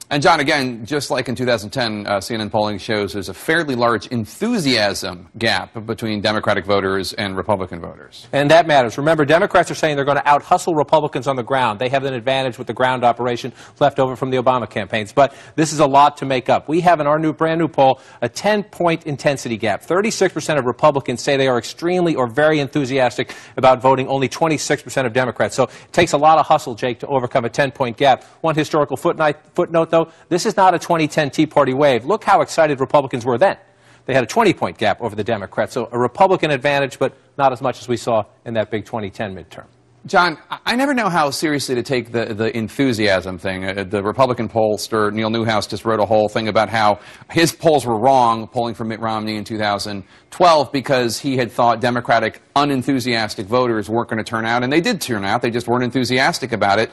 And John, again, just like in 2010, CNN polling shows there's a fairly large enthusiasm gap between Democratic voters and Republican voters. And that matters. Remember, Democrats are saying they're going to out-hustle Republicans on the ground. They have an advantage with the ground operation left over from the Obama campaigns. But this is a lot to make up. We have in our brand new poll a 10-point intensity gap. 36% of Republicans say they are extremely or very enthusiastic about voting. Only 26% of Democrats. So it takes a lot of hustle, Jake, to overcome a 10-point gap. One historical footnote, though, this is not a 2010 Tea Party wave. Look how excited Republicans were then. They had a 20-point gap over the Democrats. So a Republican advantage, but not as much as we saw in that big 2010 midterm. John, I never know how seriously to take the enthusiasm thing. The Republican pollster, Neil Newhouse, just wrote a whole thing about how his polls were wrong, polling for Mitt Romney in 2012, because he had thought Democratic unenthusiastic voters weren't going to turn out, and they did turn out. They just weren't enthusiastic about it.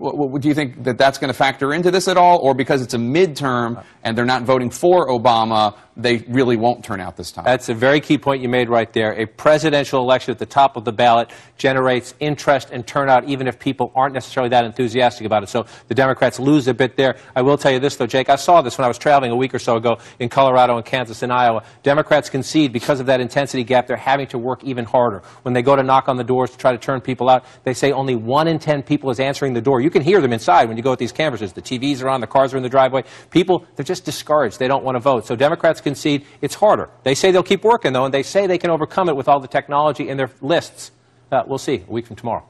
Do you think that that's going to factor into this at all? Or because it's a midterm and they're not voting for Obama, they really won't turn out this time? That's a very key point you made right there. A presidential election at the top of the ballot generates interest and turnout even if people aren't necessarily that enthusiastic about it. So the Democrats lose a bit there. I will tell you this, though, Jake. I saw this when I was traveling a week or so ago in Colorado and Kansas and Iowa. Democrats concede because of that intensity gap. They're having to work even harder. When they go to knock on the doors to try to turn people out, they say only 1 in 10 people is answering the door. You can hear them inside when you go with these canvassers. The TVs are on, the cars are in the driveway. People, they're just discouraged. They don't want to vote. So Democrats concede. It's harder. They say they'll keep working, though, and they say they can overcome it with all the technology in their lists. We'll see a week from tomorrow.